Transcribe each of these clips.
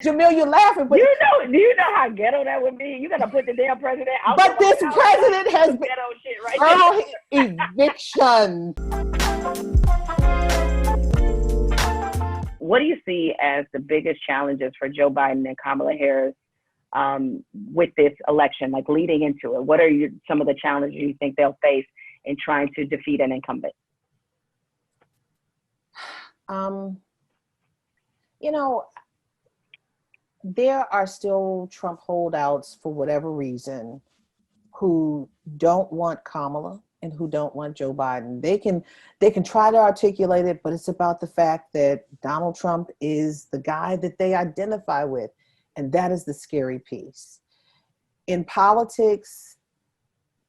Jamil, you're laughing, but do you know how ghetto that would be? You gotta put the damn president out. But this president has been ghetto shit right eviction. What do you see as the biggest challenges for Joe Biden and Kamala Harris with this election, like leading into it? What are some of the challenges you think they'll face in trying to defeat an incumbent? There are still Trump holdouts for whatever reason who don't want Kamala and who don't want Joe Biden. They can try to articulate it, but it's about the fact that Donald Trump is the guy that they identify with. And that is the scary piece. In politics,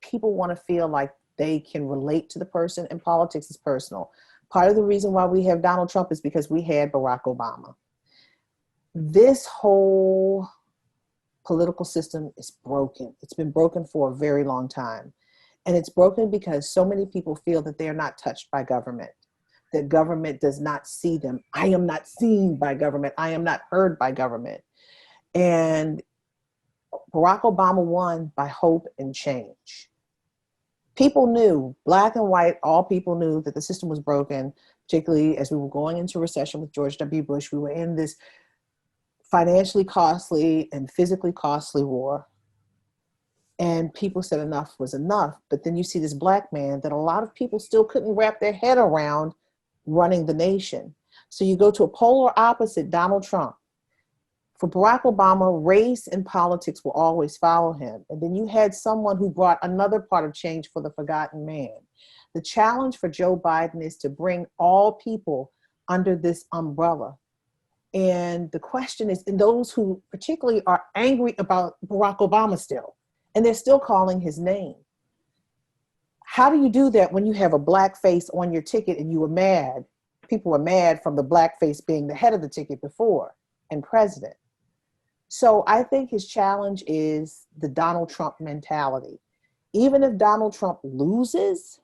people want to feel like they can relate to the person, and politics is personal. Part of the reason why we have Donald Trump is because we had Barack Obama. This whole political system is broken. It's been broken for a very long time. And it's broken because so many people feel that they're not touched by government, that government does not see them. I am not seen by government. I am not heard by government. And Barack Obama won by hope and change. People knew, black and white, all people knew that the system was broken, particularly as we were going into recession with George W. Bush. We were in this financially costly and physically costly war. And people said enough was enough. But then you see this black man that a lot of people still couldn't wrap their head around running the nation. So you go to a polar opposite, Donald Trump. For Barack Obama, race and politics will always follow him. And then you had someone who brought another part of change for the forgotten man. The challenge for Joe Biden is to bring all people under this umbrella. And the question is, and those who particularly are angry about Barack Obama still, and they're still calling his name. How do you do that when you have a black face on your ticket and you were mad? People were mad from the black face being the head of the ticket before and president. So I think his challenge is the Donald Trump mentality. Even if Donald Trump loses,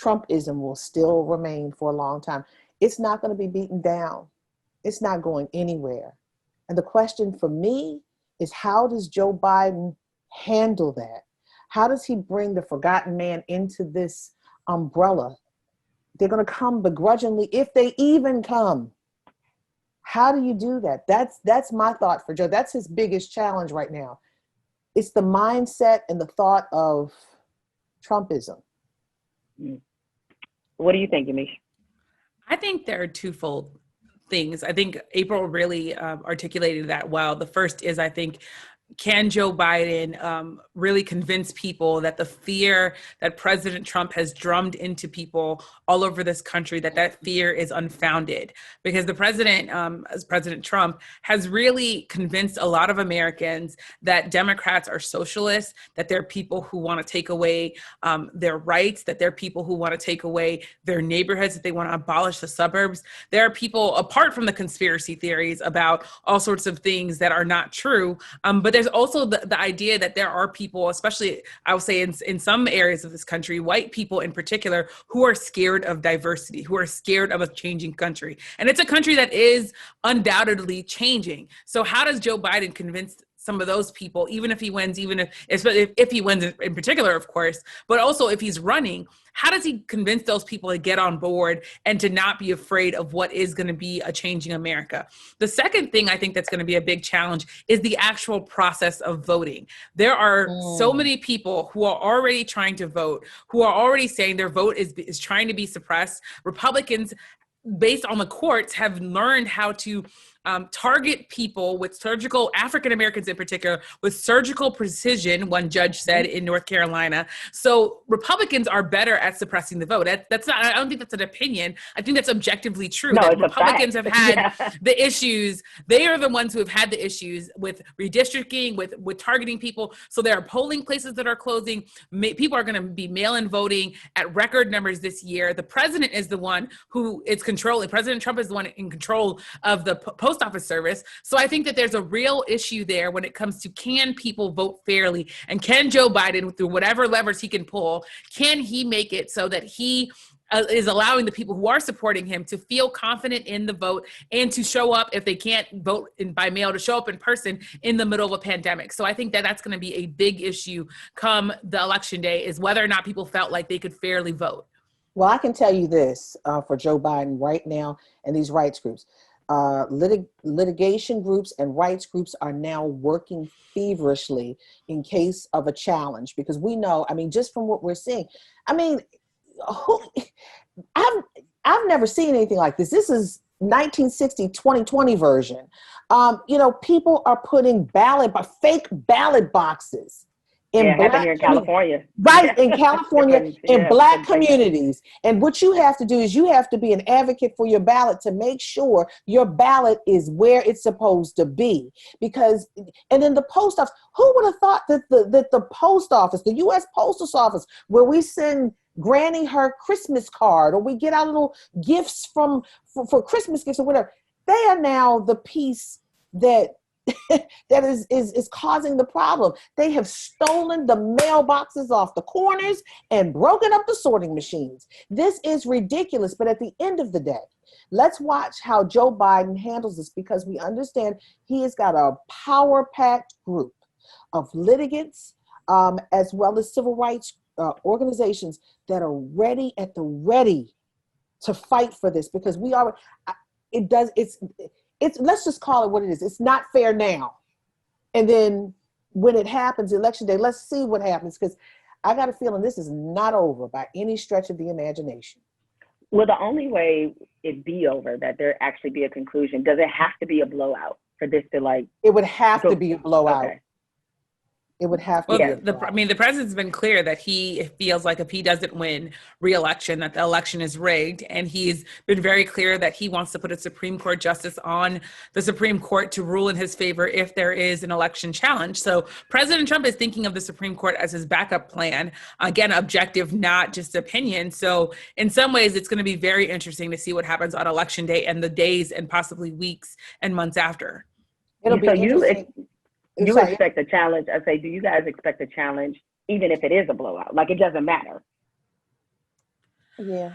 Trumpism will still remain for a long time. It's not going to be beaten down. It's not going anywhere. And the question for me is, how does Joe Biden handle that? How does he bring the forgotten man into this umbrella? They're going to come begrudgingly if they even come. How do you do that? That's my thought for Joe. That's his biggest challenge right now. It's the mindset and the thought of Trumpism. What do you think, Yamiche? I think there are twofold things. I think April really articulated that well. The first is, I think, can Joe Biden really convince people that the fear that President Trump has drummed into people all over this country, that fear is unfounded? Because the president, as President Trump, has really convinced a lot of Americans that Democrats are socialists, that they're people who want to take away their rights, that they're people who want to take away their neighborhoods, that they want to abolish the suburbs. There are people, apart from the conspiracy theories about all sorts of things that are not true, but there's also the idea that there are people, especially I would say in some areas of this country, white people in particular, who are scared of diversity, who are scared of a changing country. And it's a country that is undoubtedly changing. So how does Joe Biden convince some of those people, even if he wins, if he wins in particular, of course, but also if he's running, how does he convince those people to get on board and to not be afraid of what is going to be a changing America? The second thing I think that's going to be a big challenge is the actual process of voting. There are so many people who are already trying to vote, who are already saying their vote is trying to be suppressed. Republicans, based on the courts, have learned how to target people with surgical, African Americans in particular, with surgical precision, one judge said in North Carolina. So Republicans are better at suppressing the vote. That's not, I don't think that's an opinion. I think that's objectively true. No, that Republicans have had the issues. They are the ones who have had the issues with redistricting, with targeting people. So there are polling places that are closing. People are going to be mail-in voting at record numbers this year. The president is the one who is controlling. President Trump is the one in control of the postal post office service. So I think that there's a real issue there when it comes to, can people vote fairly, and can Joe Biden, through whatever levers he can pull, can he make it so that he is allowing the people who are supporting him to feel confident in the vote and to show up, if they can't vote by mail, to show up in person in the middle of a pandemic. So I think that that's going to be a big issue come the election day, is whether or not people felt like they could fairly vote. Well, I can tell you this for Joe Biden right now, and these rights groups, litigation groups and rights groups are now working feverishly in case of a challenge, because we know, I mean, just from what we're seeing, I mean, I've never seen anything like this. This is 1960 2020 version. People are putting fake ballot boxes in happened here in California. Right, in California, in Black communities. And what you have to do is you have to be an advocate for your ballot to make sure your ballot is where it's supposed to be. Because, and then the post office, who would have thought that the post office, the U.S. Postal Office, where we send Granny her Christmas card, or we get our little gifts for Christmas gifts or whatever, they are now the piece that that is causing the problem. They have stolen the mailboxes off the corners and broken up the sorting machines. This is ridiculous. But at the end of the day, let's watch how Joe Biden handles this, because we understand he has got a power-packed group of litigants, as well as civil rights organizations that are ready to fight for this, because it's let's just call it what it is. It's not fair now. And then when it happens, election day, let's see what happens, because I got a feeling this is not over by any stretch of the imagination. Well, the only way it be over, that there actually be a conclusion, does it have to be a blowout for this to It would have to be a blowout. Okay. It would have to be. The president's been clear that he feels like if he doesn't win re-election, that the election is rigged. And he's been very clear that he wants to put a Supreme Court justice on the Supreme Court to rule in his favor if there is an election challenge. So President Trump is thinking of the Supreme Court as his backup plan. Again, objective, not just opinion. So in some ways, it's going to be very interesting to see what happens on election day and the days and possibly weeks and months after. It'll be interesting. You expect a challenge. I say, do you guys expect a challenge, even if it is a blowout? It doesn't matter. Yeah.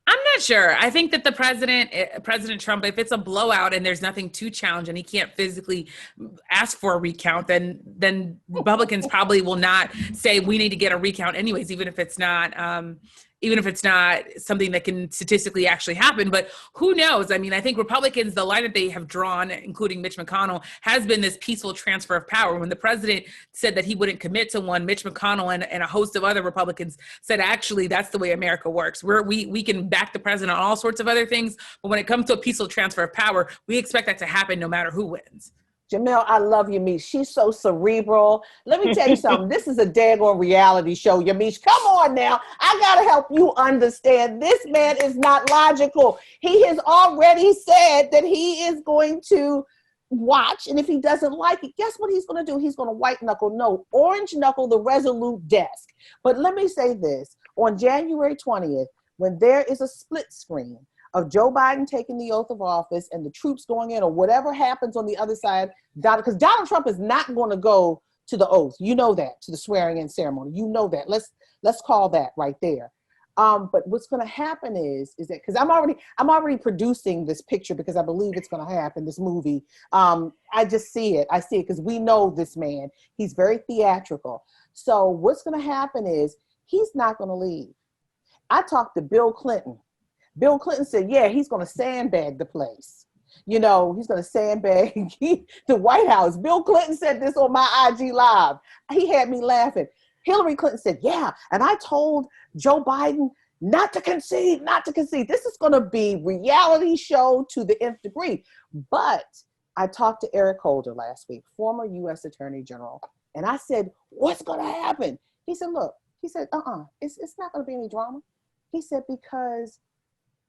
I'm not sure. I think that President Trump, if it's a blowout and there's nothing to challenge and he can't physically ask for a recount, then Republicans probably will not say we need to get a recount anyways, even if it's not something that can statistically actually happen. But who knows? I mean, I think Republicans, the line that they have drawn, including Mitch McConnell, has been this peaceful transfer of power. When the president said that he wouldn't commit to one, Mitch McConnell and a host of other Republicans said, actually, that's the way America works. We can back the president on all sorts of other things, but when it comes to a peaceful transfer of power, we expect that to happen no matter who wins. Jemele, I love Yamiche. She's so cerebral. Let me tell you something. This is a daggone reality show, Yamiche. Come on now. I got to help you understand. This man is not logical. He has already said that he is going to watch, and if he doesn't like it, guess what he's going to do? He's going to white knuckle, no, orange knuckle the resolute desk. But let me say this. On January 20th, when there is a split screen of Joe Biden taking the oath of office and the troops going in, or whatever happens on the other side, because Donald Trump is not going to go to the oath. You know that, to the swearing in ceremony. You know that. Let's call that right there. But what's going to happen is that, because I'm already producing this picture, because I believe it's going to happen, this movie. I just see it. I see it because we know this man. He's very theatrical. So what's going to happen is he's not going to leave. I talked to Bill Clinton. Bill Clinton said, yeah, he's going to sandbag the place. He's going to sandbag the White House. Bill Clinton said this on my IG Live. He had me laughing. Hillary Clinton said, yeah, and I told Joe Biden not to concede. This is going to be reality show to the nth degree. But I talked to Eric Holder last week, former U.S. Attorney General, and I said, what's going to happen? He said, look, it's not going to be any drama. He said, because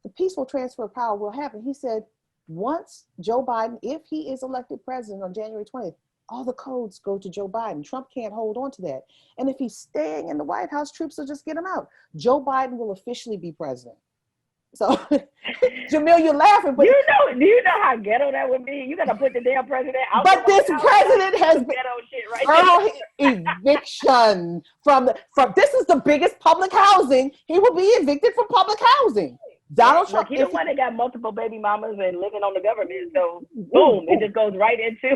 the peaceful transfer of power will happen. He said, once Joe Biden, if he is elected president on January 20th, all the codes go to Joe Biden. Trump can't hold on to that. And if he's staying in the White House, troops will just get him out. Joe Biden will officially be president. So, Jemele, you're laughing, but do you know how ghetto that would be? You gotta put the damn president out. But this president has been ghetto shit right eviction from this is the biggest public housing. He will be evicted from public housing. Donald Trump. Look, he's the one that got multiple baby mamas and living on the government. So boom, it just goes right into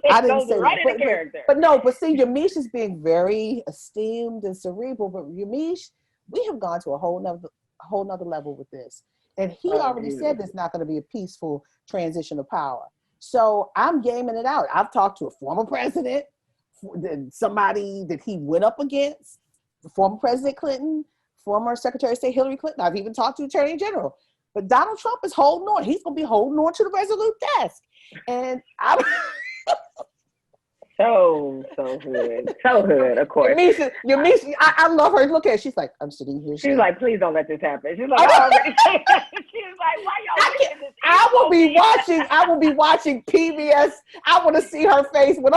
I didn't say right that. into character. But see, Yamiche is being very esteemed and cerebral. But Yamiche, we have gone to a whole nother level with this. And he already said there's not going to be a peaceful transition of power. So I'm gaming it out. I've talked to a former president, somebody that he went up against, former President Clinton, former Secretary of State Hillary Clinton. I've even talked to Attorney General. But Donald Trump is holding on. He's going to be holding on to the resolute desk. And I'm... So hood. So hood, of course. Yamiche, I love her. Look at her. She's like, I'm sitting here. She's like, please don't let this happen. She's like, I already she's like, why y'all making this? I will be watching PBS. I want to see her face when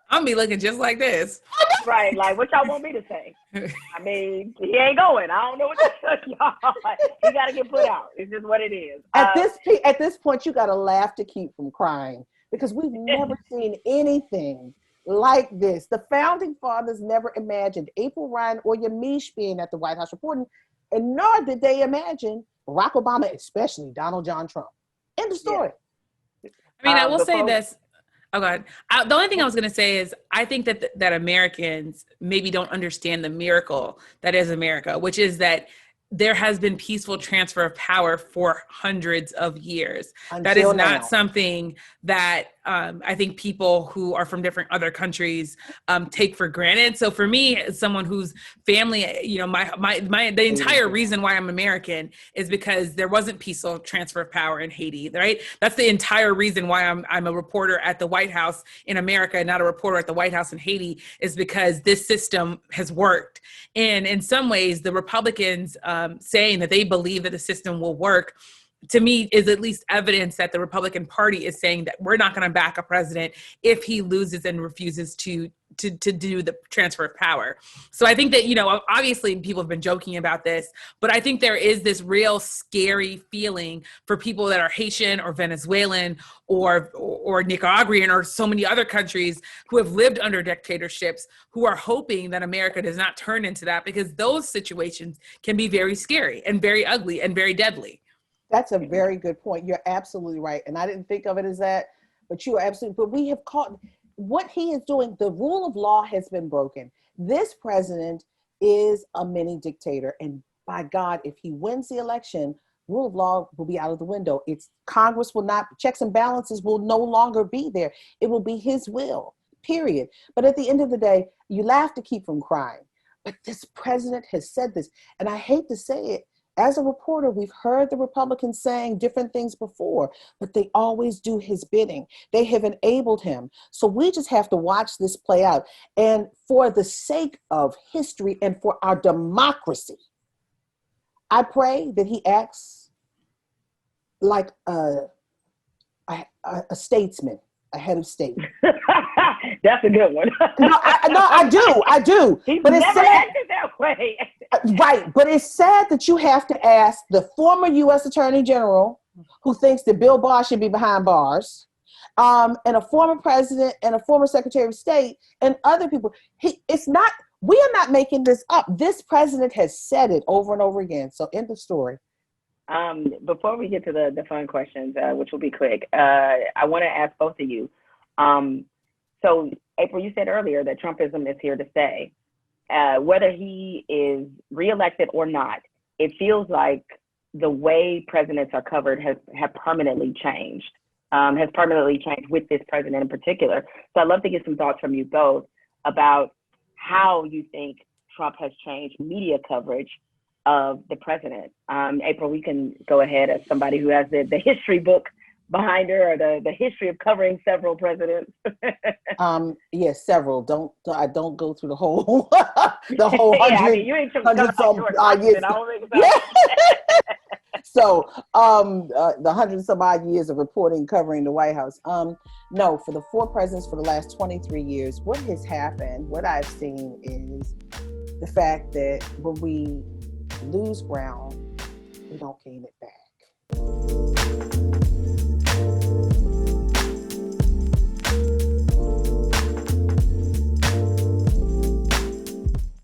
I'm be looking just like this. Right, like what y'all want me to say? I mean, he ain't going. I don't know what to tell y'all. He got to get put out. It's just what it is. At this point, you got to laugh to keep from crying because we've never seen anything like this. The founding fathers never imagined April Ryan or Yamiche being at the White House reporting, and nor did they imagine Barack Obama, especially Donald John Trump. End of story. Yeah. I mean, I will say this. Oh, God. The only thing I was going to say is I think that Americans maybe don't understand the miracle that is America, which is that there has been peaceful transfer of power for hundreds of years. That is not something that I think people who are from different other countries take for granted. So for me, as someone whose family, the entire reason why I'm American is because there wasn't peaceful transfer of power in Haiti, right? That's the entire reason why I'm a reporter at the White House in America and not a reporter at the White House in Haiti, is because this system has worked. And in some ways, the Republicans saying that they believe that the system will work, to me, is at least evidence that the Republican Party is saying that we're not going to back a president if he loses and refuses to do the transfer of power. So I think that, obviously people have been joking about this, but I think there is this real scary feeling for people that are Haitian or Venezuelan or Nicaraguan or so many other countries who have lived under dictatorships, who are hoping that America does not turn into that, because those situations can be very scary and very ugly and very deadly. That's a very good point. You're absolutely right. And I didn't think of it as that, but you are absolutely, but we have caught what he is doing. The rule of law has been broken. This president is a mini dictator. And by God, if he wins the election, rule of law will be out of the window. Congress will not, checks and balances will no longer be there. It will be his will, period. But at the end of the day, you laugh to keep from crying. But this president has said this, and I hate to say it. As a reporter, we've heard the Republicans saying different things before, but they always do his bidding. They have enabled him. So we just have to watch this play out. And for the sake of history and for our democracy, I pray that he acts like a statesman, a head of state. That's a good one. I do. He's but never acted that way. Right, but it's sad that you have to ask the former U.S. Attorney General, who thinks that Bill Barr should be behind bars, and a former president and a former Secretary of State and other people. We are not making this up. This president has said it over and over again. So end of story. Before we get to the fun questions, which will be quick, I want to ask both of you. So April, you said earlier that Trumpism is here to stay. Whether he is reelected or not, it feels like the way presidents are covered have permanently changed, with this president in particular. So I'd love to get some thoughts from you both about how you think Trump has changed media coverage of the president. April, we can go ahead as somebody who has the history book behind her, or the history of covering several presidents. Yes, several. I don't go through the whole the whole 100. You ain't years. So the 100 some odd years of reporting covering the White House. No, for the four presidents for the last 23 years, what has happened, what I've seen is the fact that when we lose ground, we don't gain it back.